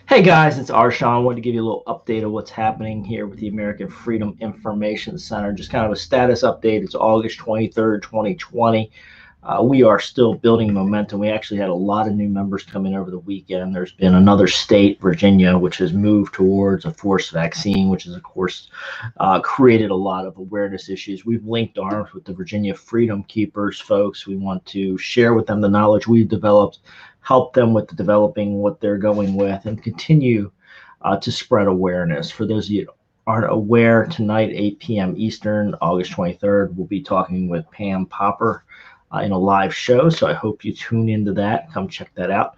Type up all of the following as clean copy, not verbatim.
Hey guys, it's Shawn. I wanted to give you a little update of what's happening here with the American Freedom Information Center. Just kind of a status update. It's August 23rd, 2020. We are still building momentum. We actually had a lot of new members come in over the weekend. There's been another state, Virginia, which has moved towards a forced vaccine, which has, of course, created a lot of awareness issues. We've linked arms with the Virginia Freedom Keepers folks. We want to share with them the knowledge we've developed, help them with the developing what they're going with, and continue to spread awareness. For those of you who aren't aware, tonight, 8 p.m. Eastern, August 23rd, we'll be talking with Pam Popper in a live show. So I hope you tune into that. Come check that out.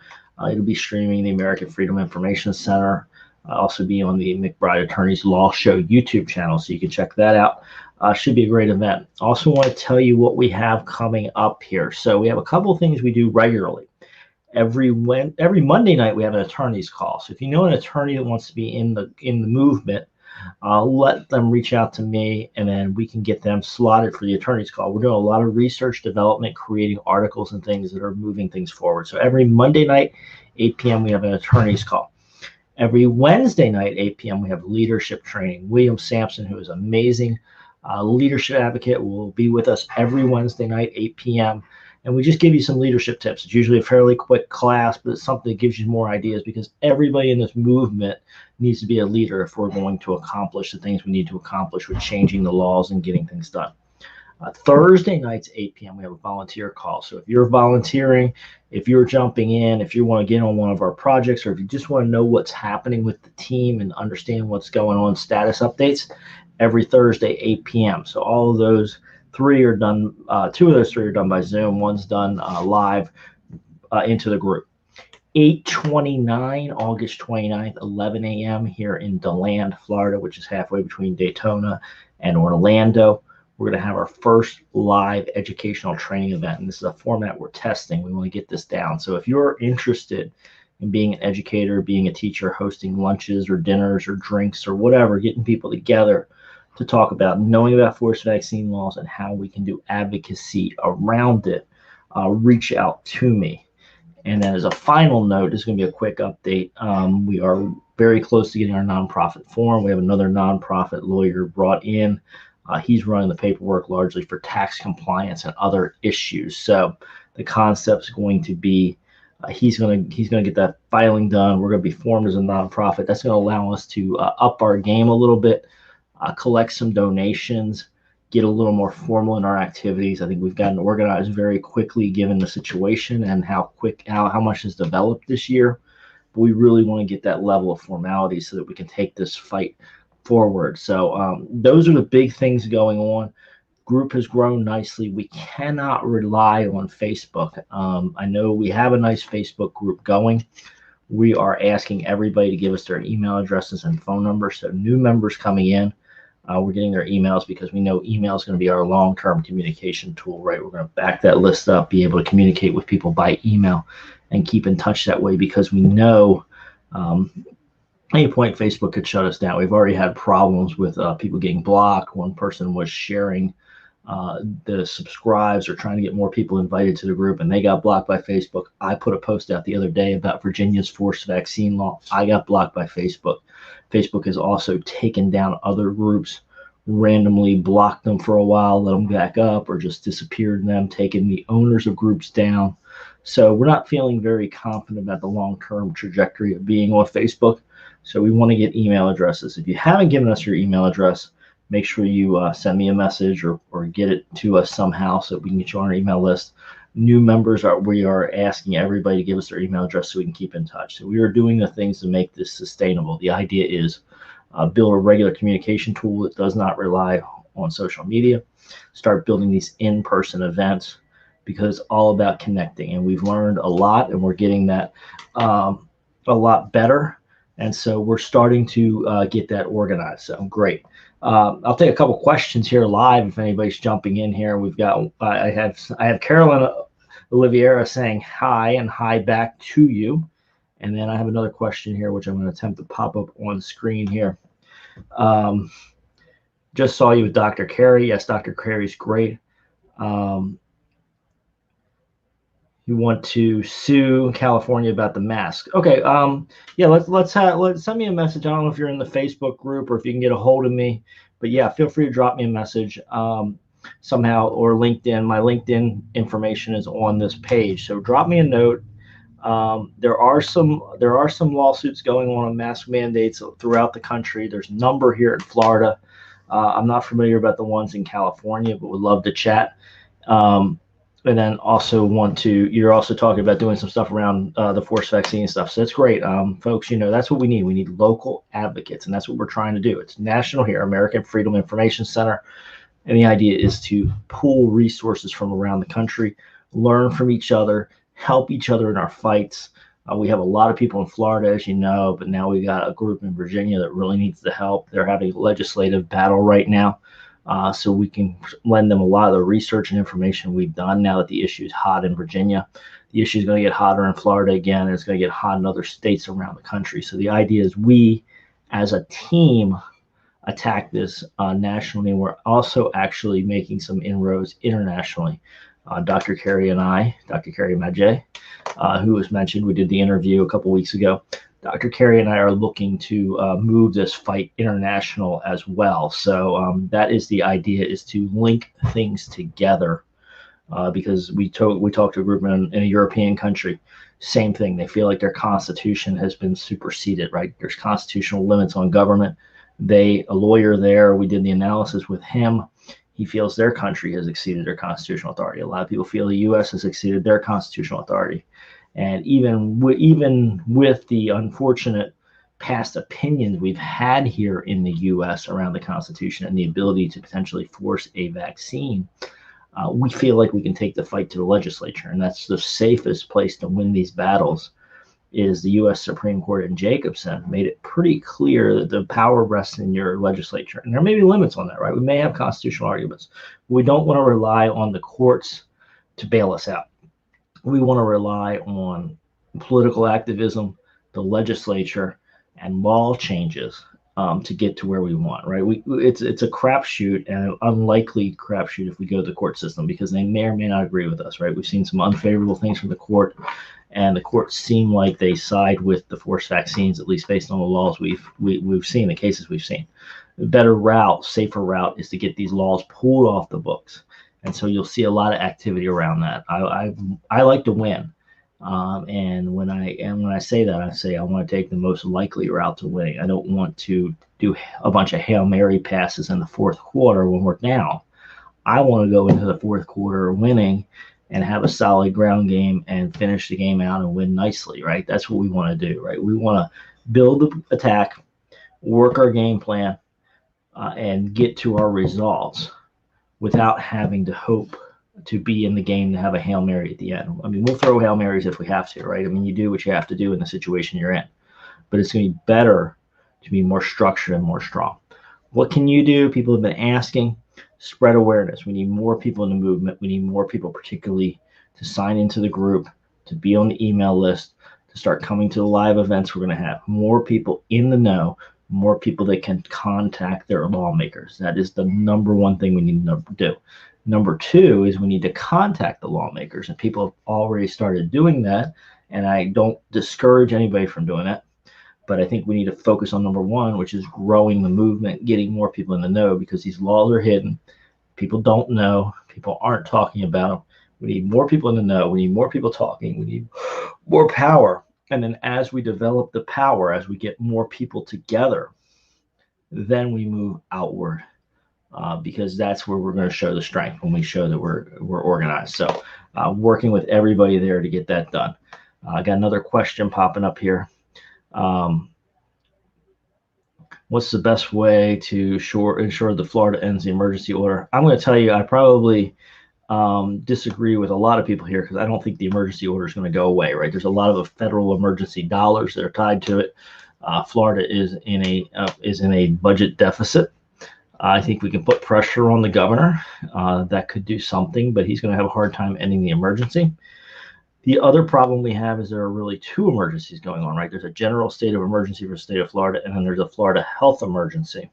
It'll be streaming the American Freedom Information Center. Also be on the McBride Attorneys Law Show YouTube channel, so you can check that out. Should be a great event. Also want to tell you what we have coming up here. So we have a couple of things we do regularly. Every Monday night we have an attorney's call. So if you know an attorney that wants to be in the movement, let them reach out to me, and then we can get them slotted for the attorney's call. We're doing a lot of research development, creating articles and things that are moving things forward. So every Monday night, 8 p.m., we have an attorney's call. Every Wednesday night, 8 p.m., we have leadership training. William Sampson, who is amazing leadership advocate, will be with us every Wednesday night, 8 p.m., and we just give you some leadership tips. It's usually a fairly quick class, but it's something that gives you more ideas, because everybody in this movement needs to be a leader if we're going to accomplish the things we need to accomplish with changing the laws and getting things done. Thursday nights, 8 p.m., we have a volunteer call. So if you're volunteering, if you're jumping in, if you want to get on one of our projects, or if you just want to know what's happening with the team and understand what's going on, status updates, every Thursday, 8 p.m. So all of those three are done. Two of those three are done by Zoom. One's done live into the group. 8/29, August 29th, 11 a.m. here in DeLand, Florida, which is halfway between Daytona and Orlando. We're going to have our first live educational training event, and this is a format we're testing. We want to get this down. So if you're interested in being an educator, being a teacher, hosting lunches or dinners or drinks or whatever, getting people together to talk about knowing about forced vaccine laws and how we can do advocacy around it, reach out to me. And then as a final note, this is going to be a quick update. We are very close to getting our nonprofit form. We have another nonprofit lawyer brought in. He's running the paperwork largely for tax compliance and other issues. So the concept's going to be he's going to get that filing done. We're going to be formed as a nonprofit. That's going to allow us to up our game a little bit, collect some donations, get a little more formal in our activities. I think we've gotten organized very quickly given the situation and how much has developed this year. But we really want to get that level of formality so that we can take this fight forward. So those are the big things going on. Group has grown nicely. We cannot rely on Facebook. I know we have a nice Facebook group going. We are asking everybody to give us their email addresses and phone numbers. So new members coming in, we're getting their emails, because we know email is going to be our long-term communication tool, right? We're going to back that list up, be able to communicate with people by email and keep in touch that way, because we know at any point Facebook could shut us down. We've already had problems with people getting blocked. One person was sharing the subscribes or trying to get more people invited to the group, and they got blocked by Facebook. I put a post out the other day about Virginia's forced vaccine law. I got blocked by Facebook. Facebook has also taken down other groups, randomly blocked them for a while, let them back up, or just disappeared them, taken the owners of groups down. So we're not feeling very confident about the long-term trajectory of being on Facebook. So we want to get email addresses. If you haven't given us your email address, make sure you send me a message or get it to us somehow so we can get you on our email list. New members, we are asking everybody to give us their email address so we can keep in touch. So we are doing the things to make this sustainable. The idea is build a regular communication tool that does not rely on social media. Start building these in-person events, because it's all about connecting. And we've learned a lot, and we're getting that a lot better. And so we're starting to get that organized. So great. I'll take a couple questions here live if anybody's jumping in here. We've got I have Carolyn Oliveira saying hi, and hi back to you. And then I have another question here, which I'm going to attempt to pop up on screen here. Just saw you with Dr. Carey. Yes, Dr. Carey's great. You want to sue California about the mask. Okay. Yeah, let's send me a message. I don't know if you're in the Facebook group or if you can get a hold of me, but yeah, feel free to drop me a message somehow, or LinkedIn. My LinkedIn information is on this page, so drop me a note. There are some lawsuits going on mask mandates throughout the country. There's a number here in Florida. I'm not familiar about the ones in California, but would love to chat. And then also you're also talking about doing some stuff around the forced vaccine stuff. So that's great. Folks, that's what we need. We need local advocates, and that's what we're trying to do. It's national here, American Freedom Information Center. And the idea is to pool resources from around the country, learn from each other, help each other in our fights. We have a lot of people in Florida, as you know, but now we got a group in Virginia that really needs the help. They're having a legislative battle right now. So we can lend them a lot of the research and information we've done now that the issue is hot in Virginia. The issue is going to get hotter in Florida again, and it's going to get hot in other states around the country. So the idea is we, as a team, attack this nationally. We're also actually making some inroads internationally. Dr. Carrie Madej, who was mentioned, we did the interview a couple weeks ago. Dr. Carrie and I are looking to move this fight international as well. So that is the idea, is to link things together because we talked to a group in a European country. Same thing. They feel like their constitution has been superseded, right? There's constitutional limits on government. A lawyer there, we did the analysis with him. He feels their country has exceeded their constitutional authority. A lot of people feel the U.S. has exceeded their constitutional authority. And even with the unfortunate past opinions we've had here in the U.S. around the Constitution and the ability to potentially force a vaccine, we feel like we can take the fight to the legislature. And that's the safest place to win these battles. Is the U.S. Supreme Court in Jacobson made it pretty clear that the power rests in your legislature. And there may be limits on that, right? We may have constitutional arguments. We don't want to rely on the courts to bail us out. We want to rely on political activism, the legislature, and law changes to get to where we want, right? It's a crapshoot, and an unlikely crapshoot if we go to the court system, because they may or may not agree with us, right? We've seen some unfavorable things from the court, and the courts seem like they side with the forced vaccines, at least based on the laws we've seen, the cases we've seen. The better route, safer route, is to get these laws pulled off the books. And so you'll see a lot of activity around that. I like to win, and when I say that, I say I want to take the most likely route to winning. I don't want to do a bunch of Hail Mary passes in the fourth quarter when we're down. I want to go into the fourth quarter winning and have a solid ground game and finish the game out and win nicely, right? That's what we want to do, right? We want to build the attack, work our game plan, and get to our results without having to hope to be in the game to have a Hail Mary at the end. I mean, we'll throw Hail Marys if we have to, right? I mean, you do what you have to do in the situation you're in. But it's going to be better to be more structured and more strong. What can you do? People have been asking. Spread awareness. We need more people in the movement. We need more people, particularly, to sign into the group, to be on the email list, to start coming to the live events we're going to have. More people in the know, more people that can contact their lawmakers. That is the number one thing we need to do. Number two is we need to contact the lawmakers, and people have already started doing that, and I don't discourage anybody from doing that, but I think we need to focus on number one, which is growing the movement, getting more people in the know, because these laws are hidden. People don't know. People aren't talking about them. We need more people in the know. We need more people talking. We need more power. And then as we develop the power, as we get more people together, then we move outward, because that's where we're going to show the strength, when we show that we're organized. So working with everybody there to get that done. I got another question popping up here. What's the best way to ensure the Florida ends the emergency order? I'm going to tell you, I probably disagree with a lot of people here, because I don't think the emergency order is going to go away, right? There's a lot of federal emergency dollars that are tied to it. Florida is in a budget deficit. I think we can put pressure on the governor. That could do something, but he's going to have a hard time ending the emergency. The other problem we have is there are really two emergencies going on, right? There's a general state of emergency for the state of Florida, and then there's a Florida health emergency.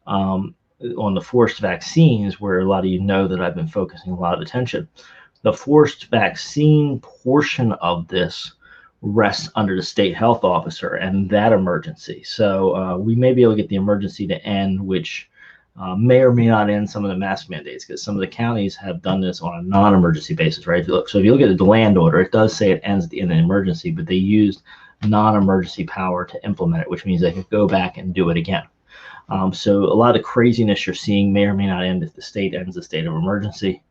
On the forced vaccines, where a lot of you know that I've been focusing a lot of attention. The forced vaccine portion of this rests under the state health officer and that emergency. So we may be able to get the emergency to end, which may or may not end some of the mask mandates, because some of the counties have done this on a non-emergency basis, right? So if you look at the land order, it does say it ends at the end of the emergency, but they used non-emergency power to implement it, which means they could go back and do it again. So a lot of the craziness you're seeing may or may not end if the state ends the state of emergency.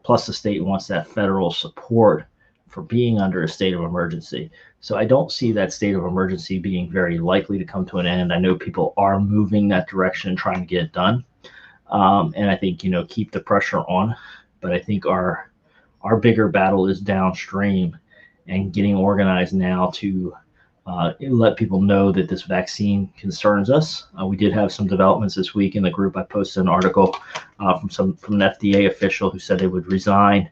Plus, the state wants that federal support for being under a state of emergency. So I don't see that state of emergency being very likely to come to an end. I know people are moving that direction and trying to get it done. And I think, keep the pressure on. But I think our bigger battle is downstream and getting organized now to let people know that this vaccine concerns us. We did have some developments this week in the group. I posted an article from an FDA official who said they would resign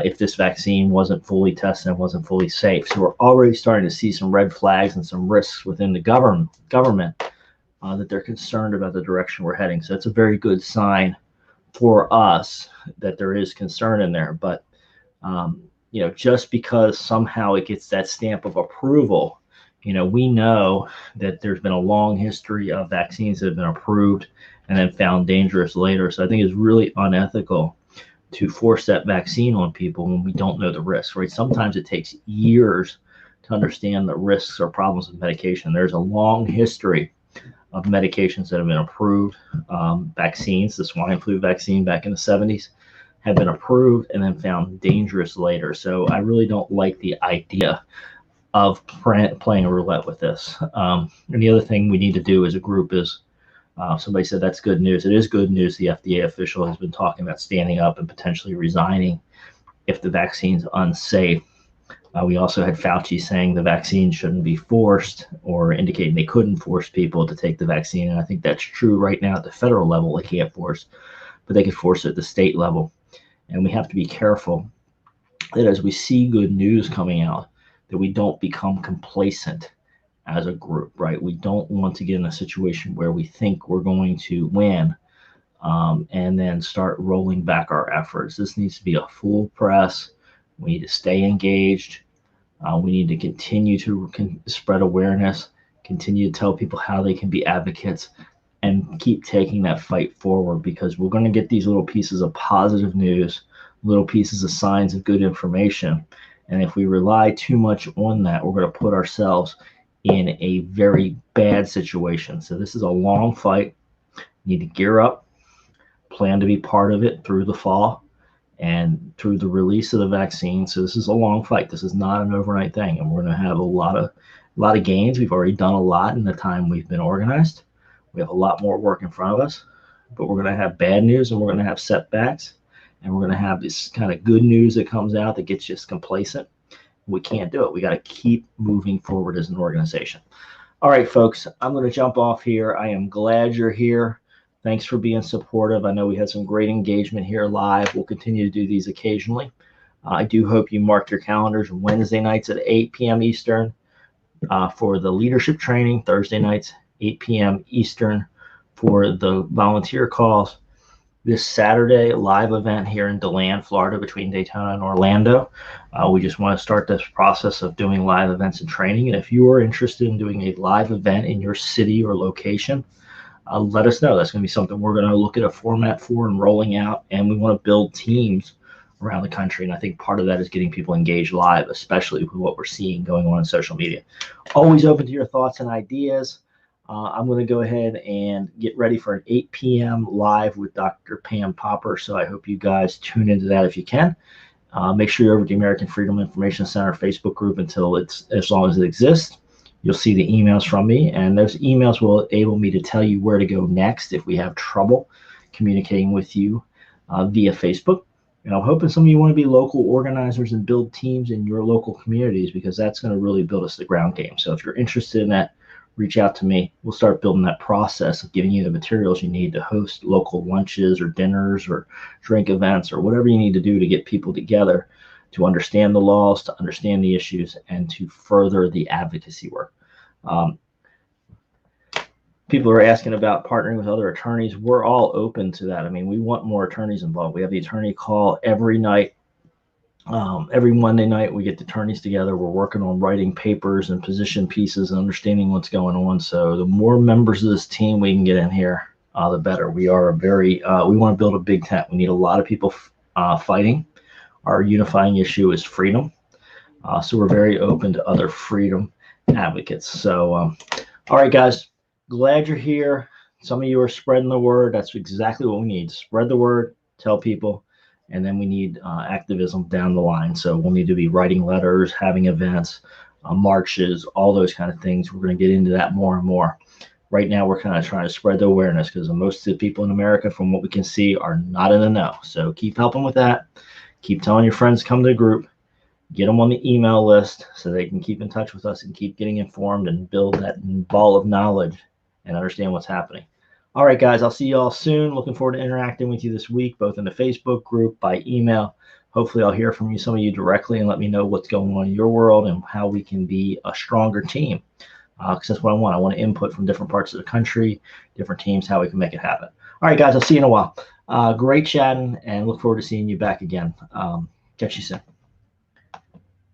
if this vaccine wasn't fully tested and wasn't fully safe. So we're already starting to see some red flags and some risks within the government that they're concerned about the direction we're heading. So that's a very good sign for us that there is concern in there. But just because somehow it gets that stamp of approval, we know that there's been a long history of vaccines that have been approved and then found dangerous later. So I think it's really unethical to force that vaccine on people when we don't know the risks, right? Sometimes it takes years to understand the risks or problems with medication. There's a long history of medications that have been approved. Vaccines, the swine flu vaccine back in the 70s, have been approved and then found dangerous later. So I really don't like the idea of playing a roulette with this. And the other thing we need to do as a group is, somebody said that's good news. It is good news. The FDA official has been talking about standing up and potentially resigning if the vaccine's unsafe. We also had Fauci saying the vaccine shouldn't be forced, or indicating they couldn't force people to take the vaccine. And I think that's true right now at the federal level. They can't force, but they could force it at the state level. And we have to be careful that as we see good news coming out, that we don't become complacent as a group, right? We don't want to get in a situation where we think we're going to win and then start rolling back our efforts. This needs to be a full press. We need to stay engaged. We need to continue to spread awareness, continue to tell people how they can be advocates, and keep taking that fight forward, because we're going to get these little pieces of positive news, little pieces of signs of good information. And if we rely too much on that, we're going to put ourselves in a very bad situation. So this is a long fight. You need to gear up, plan to be part of it through the fall and through the release of the vaccine. So this is a long fight. This is not an overnight thing, and we're going to have a lot of gains. We've already done a lot in the time we've been organized. We have a lot more work in front of us, but we're going to have bad news and we're going to have setbacks, and we're going to have this kind of good news that comes out that gets us complacent. We can't do it. We got to keep moving forward as an organization. All right, folks, I'm going to jump off here. I am glad you're here. Thanks for being supportive. I know we had some great engagement here live. We'll continue to do these occasionally. I do hope you mark your calendars Wednesday nights at 8 p.m. Eastern for the leadership training, Thursday nights, 8 p.m. Eastern for the volunteer calls. This Saturday, a live event here in DeLand, Florida, between Daytona and Orlando. We just want to start this process of doing live events and training. And if you are interested in doing a live event in your city or location, let us know. That's going to be something we're going to look at a format for and rolling out. And we want to build teams around the country. And I think part of that is getting people engaged live, especially with what we're seeing going on in social media. Always open to your thoughts and ideas. I'm going to go ahead and get ready for an 8 p.m. live with Dr. Pam Popper. So I hope you guys tune into that if you can. Make sure you're over at the American Freedom Information Center Facebook group as long as it exists. You'll see the emails from me, and those emails will enable me to tell you where to go next if we have trouble communicating with you via Facebook. And I'm hoping some of you want to be local organizers and build teams in your local communities, because that's going to really build us the ground game. So if you're interested in that, reach out to me. We'll start building that process of giving you the materials you need to host local lunches or dinners or drink events or whatever you need to do to get people together to understand the laws, to understand the issues, and to further the advocacy work. People are asking about partnering with other attorneys. We're all open to that. I mean, we want more attorneys involved. We have the attorney call every night Every Monday night, we get the attorneys together. We're working on writing papers and position pieces and understanding what's going on. So the more members of this team we can get in here, the better. We are we want to build a big tent. We need a lot of people fighting. Our unifying issue is freedom. So we're very open to other freedom advocates. So, all right, guys, glad you're here. Some of you are spreading the word. That's exactly what we need. Spread the word, tell people, and then we need activism down the line. So we'll need to be writing letters, having events, marches, all those kind of things. We're going to get into that more and more. Right now, we're kind of trying to spread the awareness because most of the people in America, from what we can see, are not in the know. So keep helping with that. Keep telling your friends to come to the group. Get them on the email list so they can keep in touch with us and keep getting informed and build that ball of knowledge and understand what's happening. All right, guys, I'll see you all soon. Looking forward to interacting with you this week, both in the Facebook group, by email. Hopefully, I'll hear from you, some of you directly, and let me know what's going on in your world and how we can be a stronger team. Because that's what I want. I want input from different parts of the country, different teams, how we can make it happen. All right, guys, I'll see you in a while. Great chatting, and look forward to seeing you back again. Catch you soon.